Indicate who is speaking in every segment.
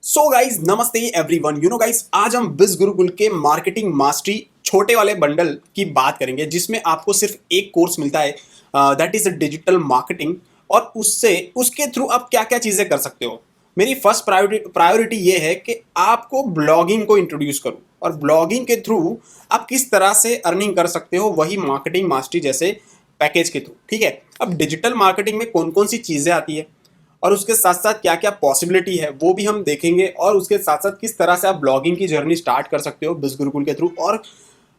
Speaker 1: So guys नमस्ते everyone. Guys आज हम बिज गुरुकुल के मार्केटिंग मास्टरी छोटे वाले बंडल की बात करेंगे जिसमें आपको सिर्फ एक कोर्स मिलता है, दैट इज डिजिटल मार्केटिंग। और उससे उसके थ्रू आप क्या क्या चीज़ें कर सकते हो। मेरी फर्स्ट प्रायोरिटी ये है कि आपको ब्लॉगिंग को इंट्रोड्यूस करूं और ब्लॉगिंग के थ्रू आप किस तरह से अर्निंग कर सकते हो, वही मार्केटिंग मास्टरी जैसे पैकेज के थ्रू। ठीक है, अब डिजिटल मार्केटिंग में कौन कौन सी चीज़ें आती है और उसके साथ साथ क्या क्या पॉसिबिलिटी है वो भी हम देखेंगे, और उसके साथ साथ किस तरह से आप ब्लॉगिंग की जर्नी स्टार्ट कर सकते हो बिज गुरुकुल के थ्रू, और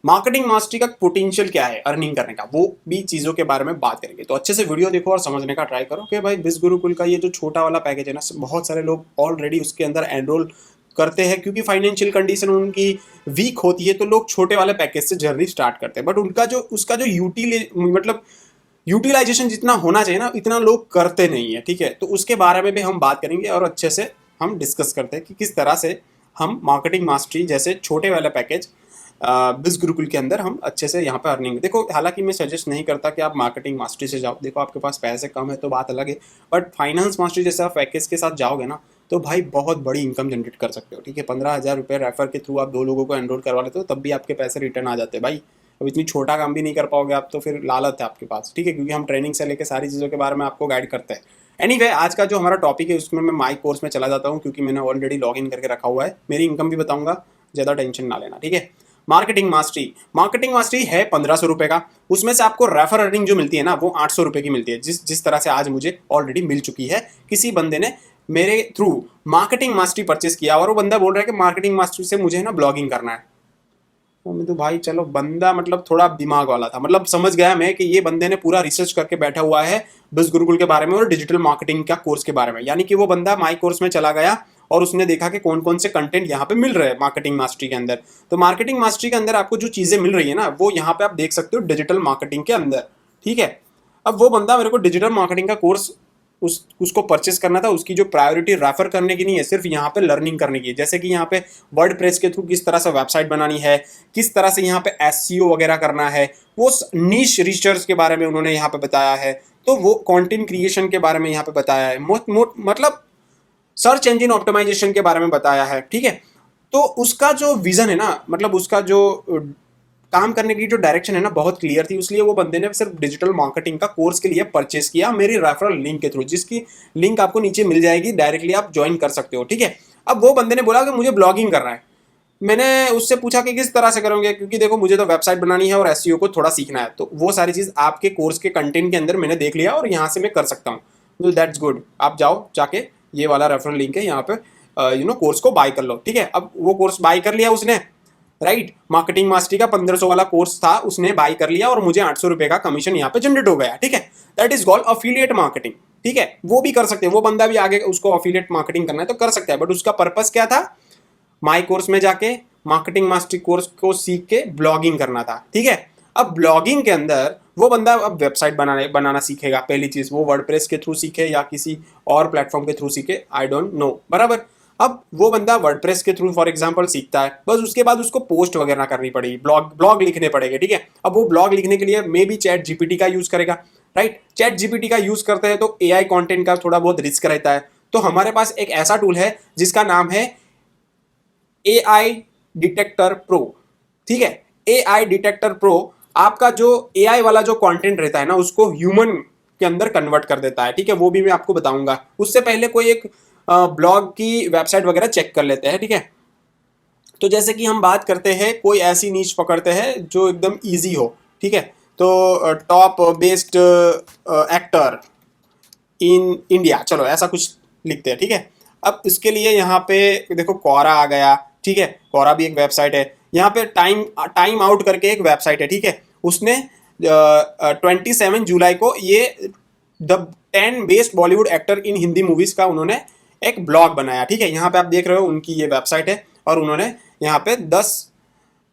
Speaker 1: मार्केटिंग मास्टरी का पोटेंशियल क्या है अर्निंग करने का, वो भी चीज़ों के बारे में बात करेंगे। तो अच्छे से वीडियो देखो और समझने का ट्राई करो कि भाई बिज गुरुकुल का ये जो छोटा वाला पैकेज है ना, बहुत सारे लोग ऑलरेडी उसके अंदर एनरोल करते हैं क्योंकि फाइनेंशियल कंडीशन उनकी वीक होती है, तो लोग छोटे वाले पैकेज से जर्नी स्टार्ट करते हैं। बट उनका जो उसका जो यूटिलाइजेशन जितना होना चाहिए ना, इतना लोग करते नहीं है। ठीक है, तो उसके बारे में भी हम बात करेंगे और अच्छे से हम डिस्कस करते हैं कि किस तरह से हम मार्केटिंग मास्टरी जैसे छोटे वाले पैकेज बिज गुरुकुल के अंदर हम अच्छे से यहाँ पे अर्निंग। देखो, हालांकि मैं सजेस्ट नहीं करता कि आप मार्केटिंग मास्टरी से जाओ, देखो आपके पास पैसे कम है तो बात अलग है, बट फाइनेंस मास्टरी जैसे आप पैकेज के साथ जाओगे ना, तो भाई बहुत बड़ी इनकम जनरेट कर सकते हो। ठीक है, 15,000 रुपये रेफर के थ्रू आप 2 लोगों को एनरोल करवा लेते हो, तब भी आपके पैसे रिटर्न आ जाते हैं भाई। अब इतनी छोटा काम भी नहीं कर पाओगे आप, तो फिर लालच है आपके पास। ठीक है, क्योंकि हम ट्रेनिंग से लेकर सारी चीज़ों के बारे में आपको गाइड करते हैं। एनीवे, आज का जो हमारा टॉपिक है उसमें मैं माई कोर्स में चला जाता हूँ क्योंकि मैंने ऑलरेडी लॉग इन करके रखा हुआ है। मेरी इनकम भी बताऊंगा, ज़्यादा टेंशन ना लेना। ठीक है, मार्केटिंग मास्टरी है 1500 रुपये का। उसमें से आपको रेफर अर्निंग जो मिलती है ना, वो 800 रुपये की मिलती है। जिस तरह से आज मुझे ऑलरेडी मिल चुकी है, किसी बंदे ने मेरे थ्रू मार्केटिंग मास्टरी परचेस किया और वो बंदा बोल रहा है कि मार्केटिंग मास्टरी से मुझे ना ब्लॉगिंग करना है। तो मैं तो भाई चलो, बंदा मतलब थोड़ा दिमाग वाला था, मतलब समझ गया मैं कि ये बंदे ने पूरा रिसर्च करके बैठा हुआ है बिज गुरुकुल के बारे में और डिजिटल मार्केटिंग का कोर्स के बारे में। यानी कि वो बंदा माई कोर्स में चला गया और उसने देखा कि कौन कौन से कंटेंट यहाँ पे मिल रहे हैं मार्केटिंग मास्टरी के अंदर। तो मार्केटिंग मास्टरी के अंदर आपको जो चीज़ें मिल रही है ना, वो यहाँ पे आप देख सकते हो डिजिटल मार्केटिंग के अंदर। ठीक है, अब वो बंदा मेरे को डिजिटल मार्केटिंग का कोर्स उसको परचेस करना था। उसकी जो प्रायोरिटी रेफर करने की नहीं है, सिर्फ यहाँ पे लर्निंग करने की है। जैसे कि यहाँ पे वर्ड प्रेस के थ्रू किस तरह से वेबसाइट बनानी है, किस तरह से यहाँ पे एसईओ वगैरह करना है, वो नीश रिसर्च के बारे में उन्होंने यहाँ पे बताया है। तो वो कंटेंट क्रिएशन के बारे में यहाँ पे बताया है, मतलब सर्च इंजन ऑप्टिमाइजेशन के बारे में बताया है। ठीक है, तो उसका जो विजन है ना, मतलब उसका जो काम करने की जो डायरेक्शन है ना, बहुत क्लियर थी। इसलिए वो बंदे ने सिर्फ डिजिटल मार्केटिंग का कोर्स के लिए परचेस किया मेरी रेफरल लिंक के थ्रू, जिसकी लिंक आपको नीचे मिल जाएगी, डायरेक्टली आप ज्वाइन कर सकते हो। ठीक है, अब वो बंदे ने बोला कि मुझे ब्लॉगिंग करना है। मैंने उससे पूछा कि किस तरह से करोगे, क्योंकि देखो मुझे तो वेबसाइट बनानी है और एसईओ को थोड़ा सीखना है। तो वो सारी चीज़ आपके कोर्स के कंटेंट के अंदर मैंने देख लिया और यहाँ से मैं कर सकता हूँ। तो दैट्स गुड, आप जाओ जाके ये वाला रेफरल लिंक है यहाँ पे, कोर्स को बाय कर लो। ठीक है, अब वो कोर्स बाय कर लिया उसने, राइट। मार्केटिंग मास्टरी का 1500 वाला कोर्स था, उसने बाय कर लिया और मुझे 800 रुपये का कमीशन यहाँ पे जनरेट हो गया। ठीक है, that is called affiliate marketing. ठीक है, वो भी कर सकते हैं, वो बंदा भी आगे उसको अफिलिएट मार्केटिंग करना है तो कर सकता है, बट उसका पर्पस क्या था, माई कोर्स में जाके मार्केटिंग मास्टरी कोर्स को सीख के ब्लॉगिंग करना था। ठीक है, अब ब्लॉगिंग के अंदर वो बंदा अब वेबसाइट बनाना सीखेगा। पहली चीज वो वर्डप्रेस के थ्रू सीखे या किसी और प्लेटफॉर्म के थ्रू सीखे, आई डोंट नो, बराबर। अब वो बंदा वर्डप्रेस के थ्रू फॉर एग्जांपल सीखता है, बस उसके बाद उसको पोस्ट वगैरह करनी पड़ेगी, ब्लॉग लिखने पड़ेंगे। ठीक है, अब वो ब्लॉग लिखने के लिए मे बी चैट जीपीटी का यूज करेगा, राइट। चैट जीपीटी का यूज करते हैं तो एआई कंटेंट का थोड़ा बहुत रिस्क रहता है। तो हमारे पास एक ऐसा टूल है जिसका नाम है AI डिटेक्टर प्रो। ठीक है, AI डिटेक्टर प्रो आपका जो AI वाला जो कंटेंट रहता है ना, उसको ह्यूमन के अंदर कन्वर्ट कर देता है। ठीक है, वो भी मैं आपको बताऊंगा। उससे पहले कोई एक ब्लॉग की वेबसाइट वगैरह चेक कर लेते हैं। ठीक है, तो जैसे कि हम बात करते हैं, कोई ऐसी नीच पकड़ते हैं जो एकदम ईजी हो। ठीक है, तो top based actor in India, चलो ऐसा कुछ लिखते हैं। ठीक है, अब इसके लिए यहाँ पे देखो क्वोरा आ गया। ठीक है, क्वोरा भी एक वेबसाइट है। यहाँ पे टाइम आउट करके एक वेबसाइट है। ठीक है, उसने 27 जुलाई को ये the 10 best Bollywood actor in Hindi movies का उन्होंने एक ब्लॉग बनाया। ठीक है, यहाँ पे आप देख रहे हो उनकी ये वेबसाइट है और उन्होंने यहाँ पे 10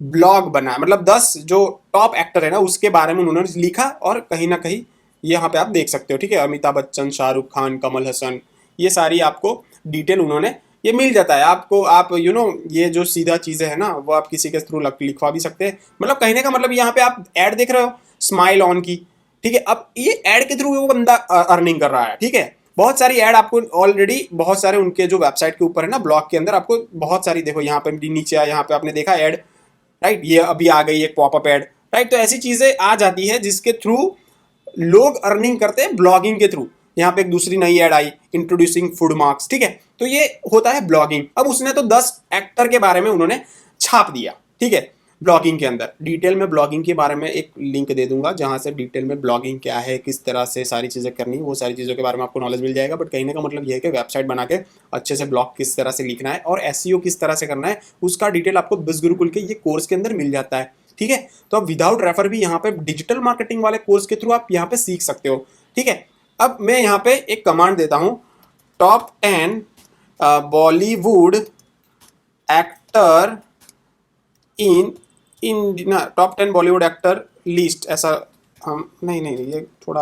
Speaker 1: ब्लॉग बनाया, मतलब 10 जो टॉप एक्टर है ना उसके बारे में उन्होंने लिखा, और कहीं ना कहीं यहाँ पे आप देख सकते हो। ठीक है, अमिताभ बच्चन, शाहरुख खान, कमल हसन, ये सारी आपको डिटेल उन्होंने ये मिल जाता है आपको। आप ये जो सीधा चीज़ें है ना, वो आप किसी के थ्रू लिखवा भी सकते हैं। मतलब कहने का मतलब यहाँ पे आप ऐड देख रहे हो स्माइल ऑन की। ठीक है, अब ये ऐड के थ्रू वो बंदा अर्निंग कर रहा है। ठीक है, बहुत सारी ऐड आपको ऑलरेडी बहुत सारे उनके जो वेबसाइट के ऊपर है ना, ब्लॉग के अंदर आपको बहुत सारी, देखो यहाँ पे नीचे यहाँ पे आपने देखा ऐड, राइट, ये अभी आ गई एक पॉपअप ऐड, राइट। तो ऐसी चीजें आ जाती है जिसके थ्रू लोग अर्निंग करते हैं ब्लॉगिंग के थ्रू। यहाँ पे एक दूसरी नई ऐड आई, इंट्रोड्यूसिंग फूड मार्क्स, ठीक है। तो ये होता है ब्लॉगिंग। अब उसने तो 10 एक्टर के बारे में उन्होंने छाप दिया, ठीक है, ब्लॉगिंग के अंदर। डिटेल में ब्लॉगिंग के बारे में एक लिंक दे दूंगा जहां से डिटेल में ब्लॉगिंग क्या है, किस तरह से सारी चीज़ें करनी है, वो सारी चीज़ों के बारे में आपको नॉलेज मिल जाएगा। बट कहने का मतलब ये है कि वेबसाइट बना के अच्छे से ब्लॉग किस तरह से लिखना है और एसईओ किस तरह से करना है, उसका डिटेल आपको बिज़ गुरुकुल के ये कोर्स के अंदर मिल जाता है, ठीक है। तो आप विदाउट रेफर भी यहाँ पे डिजिटल मार्केटिंग वाले कोर्स के थ्रू आप यहाँ पे सीख सकते हो, ठीक है। अब मैं यहाँ पे एक कमांड देता हूँ, top 10 Bollywood actor in top 10 Bollywood actor list, ऐसा हम नहीं, ये थोड़ा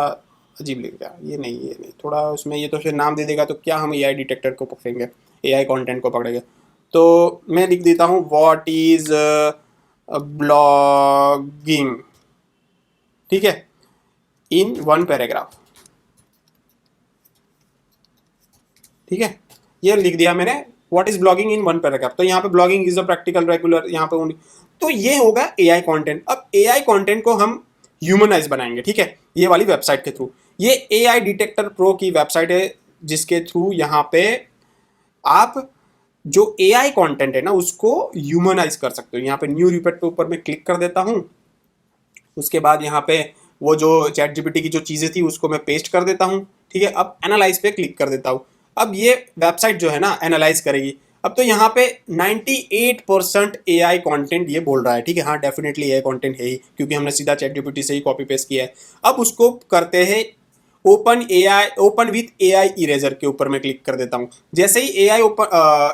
Speaker 1: अजीब लिख गया, ये नहीं थोड़ा उसमें, ये तो फिर नाम दे देगा तो क्या हम एआई डिटेक्टर को पकड़ेंगे, एआई कंटेंट को पकड़ेंगे। तो मैं लिख देता हूँ व्हाट इज ब्लॉगिंग, ठीक है, इन 1 पैराग्राफ, ठीक है। ये लिख दिया मैंने, what is blogging in 1 paragraph. तो यहाँ पे blogging is a practical regular, यहाँ पे ओनली, तो ये होगा एआई कंटेंट। अब एआई कंटेंट को हम ह्यूमनाइज बनाएंगे, ठीक है, ये वाली वेबसाइट के थ्रू। ये एआई डिटेक्टर प्रो की वेबसाइट है जिसके थ्रू यहाँ पे आप जो एआई कंटेंट है ना उसको ह्यूमनाइज कर सकते हो। यहाँ पे न्यू रिपोर्ट के ऊपर मैं क्लिक कर देता हूँ, उसके बाद यहाँ पे वो जो चैट जीपीटी की जो चीज़ें थी उसको मैं पेस्ट कर देता हूँ, ठीक है। अब एनालाइज पे क्लिक कर देता हूँ। अब ये वेबसाइट जो है ना एनालाइज करेगी। अब तो यहाँ पे 98% एआई कंटेंट ये बोल रहा है, ठीक है, हाँ डेफिनेटली एआई कंटेंट है ही, क्योंकि हमने सीधा चैट जीपीटी से ही कॉपी पेस्ट किया है। अब उसको करते हैं ओपन विथ एआई इरेजर के ऊपर मैं क्लिक कर देता हूँ। जैसे ही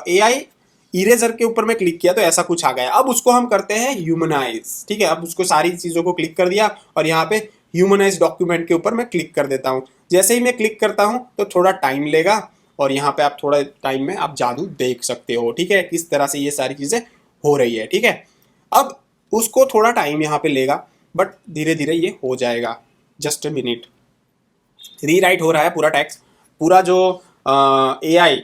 Speaker 1: एआई इरेजर के ऊपर मैं क्लिक किया तो ऐसा कुछ आ गया। अब उसको हम करते हैं ह्यूमनाइज, ठीक है। अब उसको सारी चीज़ों को क्लिक कर दिया और यहाँ पे ह्यूमनाइज डॉक्यूमेंट के ऊपर मैं क्लिक कर देता हूँ। जैसे ही मैं क्लिक करता हूँ तो थोड़ा टाइम लेगा और यहाँ पे आप थोड़ा टाइम में आप जादू देख सकते हो, ठीक है, किस तरह से ये सारी चीज़ें हो रही है, ठीक है। अब उसको थोड़ा टाइम यहाँ पे लेगा बट धीरे धीरे ये हो जाएगा। जस्ट अ मिनट, रीराइट हो रहा है पूरा टेक्स्ट। पूरा जो एआई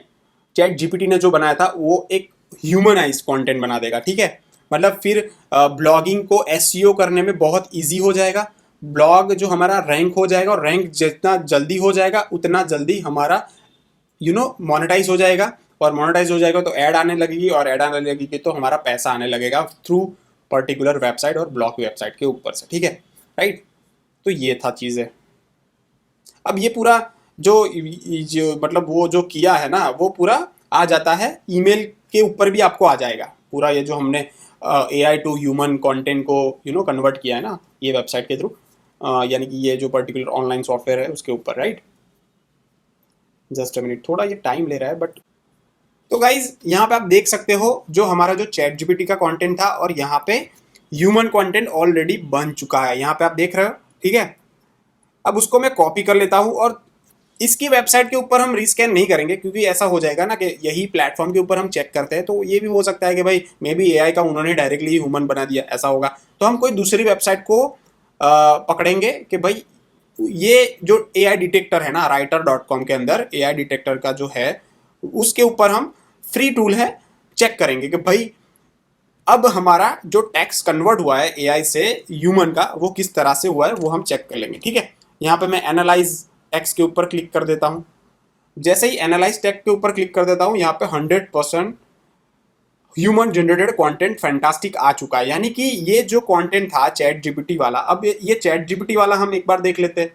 Speaker 1: चैट जीपीटी ने जो बनाया था वो एक ह्यूमनाइज कंटेंट बना देगा, ठीक है। मतलब फिर ब्लॉगिंग को एसईओ करने में बहुत इजी हो जाएगा। ब्लॉग जो हमारा रैंक हो जाएगा और रैंक जितना जल्दी हो जाएगा उतना जल्दी हमारा मोनेटाइज हो जाएगा। और मोनेटाइज हो जाएगा तो ऐड आने लगेगी और ऐड आने लगेगी तो हमारा पैसा आने लगेगा थ्रू पर्टिकुलर वेबसाइट और ब्लॉग वेबसाइट के ऊपर से, ठीक है, राइट। तो ये था चीज़ें। अब ये पूरा जो मतलब वो जो किया है ना वो पूरा आ जाता है ईमेल के ऊपर भी आपको आ जाएगा पूरा। ये जो हमने एआई टू ह्यूमन कंटेंट को कन्वर्ट किया है ना ये वेबसाइट के थ्रू, यानी कि ये जो पर्टिकुलर ऑनलाइन सॉफ्टवेयर है उसके ऊपर, राइट। जस्ट अ मिनट, थोड़ा ये टाइम ले रहा है बट। तो गाइज यहाँ पे आप देख सकते हो जो हमारा जो चैट जीपीटी का कंटेंट था और यहाँ पे ह्यूमन कंटेंट ऑलरेडी बन चुका है, यहाँ पे आप देख रहे हो, ठीक है। अब उसको मैं कॉपी कर लेता हूँ और इसकी वेबसाइट के ऊपर हम रीस्कैन नहीं करेंगे क्योंकि ऐसा हो जाएगा ना कि यही प्लेटफॉर्म के ऊपर हम चेक करते हैं तो ये भी हो सकता है कि भाई मे बी एआई का उन्होंने डायरेक्टली ह्यूमन बना दिया, ऐसा होगा। तो हम कोई दूसरी वेबसाइट को पकड़ेंगे कि भाई ये जो एआई डिटेक्टर है ना writer.com के अंदर एआई डिटेक्टर का जो है उसके ऊपर हम फ्री टूल है चेक करेंगे कि भाई अब हमारा जो टेक्स्ट कन्वर्ट हुआ है एआई से ह्यूमन का वो किस तरह से हुआ है वो हम चेक कर लेंगे, ठीक है। यहाँ पे मैं एनालाइज टेक्स्ट के ऊपर क्लिक कर देता हूँ। जैसे ही एनालाइज टेक्स्ट के ऊपर क्लिक कर देता हूँ यहाँ पे 100% ह्यूमन जनरेटेड कंटेंट फैंटास्टिक आ चुका है, यानी कि ये जो कंटेंट था चैट जीपीटी वाला, अब ये चैट जीपीटी वाला हम एक बार देख लेते हैं,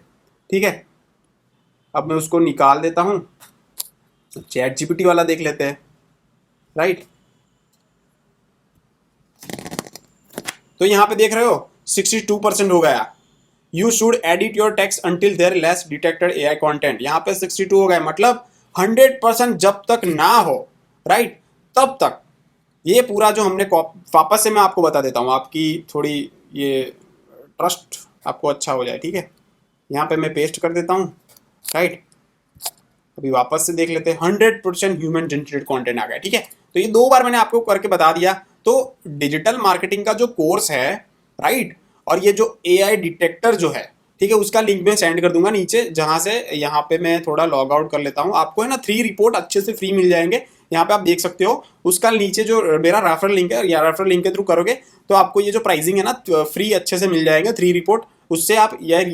Speaker 1: ठीक है। अब मैं उसको निकाल देता हूँ, चैट जीपीटी वाला देख लेते हैं, राइट। तो यहाँ पे देख रहे हो 62% हो गया। You should edit your text until there less detected AI content, यहाँ पे 62 हो गया। मतलब 100% जब तक ना हो, राइट, तब तक ये पूरा जो हमने वापस से मैं आपको बता देता हूँ आपकी थोड़ी ये ट्रस्ट आपको अच्छा हो जाए, ठीक है। यहाँ पे मैं पेस्ट कर देता हूँ, राइट। अभी वापस से देख लेते हैं, 100% ह्यूमन जनरेटेड कंटेंट आ गया, ठीक है। तो ये 2 बार मैंने आपको करके बता दिया। तो डिजिटल मार्केटिंग का जो कोर्स है, राइट, और ये जो एआई डिटेक्टर जो है, ठीक है, उसका लिंक मैं सेंड कर दूंगा नीचे, जहां से यहाँ पे मैं थोड़ा लॉग आउट कर लेता हूँ। आपको है ना 3 रिपोर्ट अच्छे से फ्री मिल जाएंगे, यहाँ पे आप देख सकते हो। उसका नीचे जो मेरा रेफरल लिंक है, या रेफरल लिंक के थ्रू करोगे तो आपको ये जो प्राइसिंग है ना फ्री अच्छे से मिल जाएंगे 3 रिपोर्ट। उससे आप यार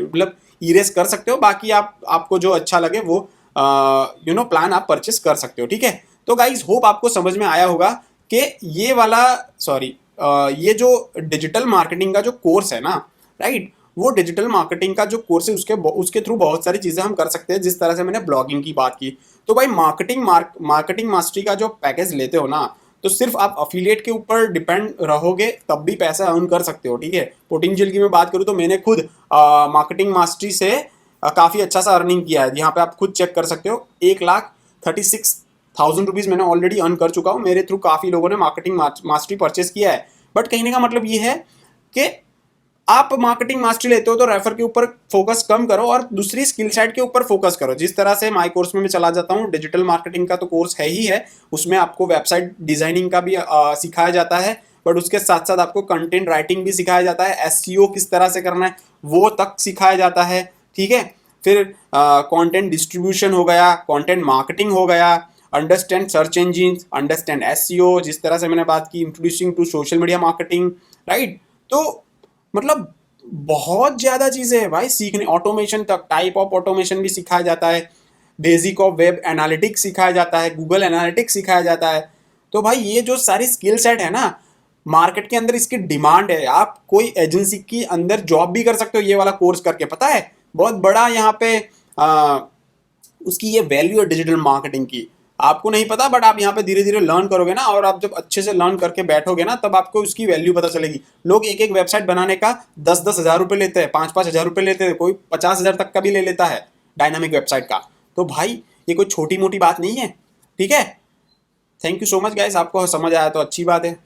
Speaker 1: मतलब इरेज कर सकते हो। बाकी आपको जो अच्छा लगे वो प्लान आप परचेस कर सकते हो, ठीक है। तो गाइज होप आपको समझ में आया होगा कि ये वाला ये जो डिजिटल मार्केटिंग का जो कोर्स है ना, राइट, वो डिजिटल मार्केटिंग का जो कोर्स है उसके थ्रू बहुत सारी चीजें हम कर सकते हैं। जिस तरह से मैंने ब्लॉगिंग की बात की, तो भाई मार्केटिंग मास्टरी का जो पैकेज लेते हो ना, तो सिर्फ आप अफिलिएट के ऊपर डिपेंड रहोगे तब भी पैसा अर्न कर सकते हो, ठीक है। पोटेंशियल की मैं बात करूँ तो मैंने खुद मार्केटिंग मास्टरी से काफ़ी अच्छा सा अर्निंग किया है। यहाँ पे आप खुद चेक कर सकते हो, 1,36,000 रुपीज़ मैंने ऑलरेडी अर्न कर चुका हूँ। मेरे थ्रू काफ़ी लोगों ने मार्केटिंग मास्टरी परचेस किया है। बट कहने का मतलब ये है कि आप मार्केटिंग मास्टरी लेते हो तो रेफर के ऊपर फोकस कम करो और दूसरी स्किल सेट के ऊपर फोकस करो। जिस तरह से माई कोर्स में मैं चला जाता हूँ, डिजिटल मार्केटिंग का तो कोर्स है ही है, उसमें आपको वेबसाइट डिजाइनिंग का भी सिखाया जाता है, बट उसके साथ साथ आपको कंटेंट राइटिंग भी सिखाया जाता है, एसईओ किस तरह से करना है वो तक सिखाया जाता है, ठीक है। फिर कंटेंट डिस्ट्रीब्यूशन हो गया, कंटेंट मार्केटिंग हो गया, understand search engine, understand SEO, जिस तरह से मैंने बात की, introducing to social media marketing, right. तो मतलब बहुत ज्यादा चीजें हैं भाई सीखने, ऑटोमेशन तक, टाइप ऑफ ऑटोमेशन भी सिखाया जाता है, बेसिक ऑफ वेब एनालिटिक्स सिखाया जाता है, गूगल एनालिटिक्स सिखाया जाता है। तो भाई ये जो सारी स्किल सेट है ना, मार्केट के अंदर इसकी डिमांड है। आप कोई एजेंसी के अंदर जॉब भी कर सकते हो ये वाला कोर्स करके, पता है बहुत बड़ा यहाँ पे उसकी ये वैल्यू है डिजिटल मार्केटिंग की। आपको नहीं पता, बट आप यहाँ पे धीरे धीरे लर्न करोगे ना, और आप जब अच्छे से लर्न करके बैठोगे ना, तब आपको उसकी वैल्यू पता चलेगी। लोग एक एक वेबसाइट बनाने का 10-10 हज़ार रुपये लेते हैं, 5-5 हज़ार रुपये लेते हैं, कोई 50 हज़ार तक का भी ले लेता है डायनामिक वेबसाइट का। तो भाई ये कोई छोटी मोटी बात नहीं है, ठीक है। Thank you so much guys, आपको समझ आया तो अच्छी बात है।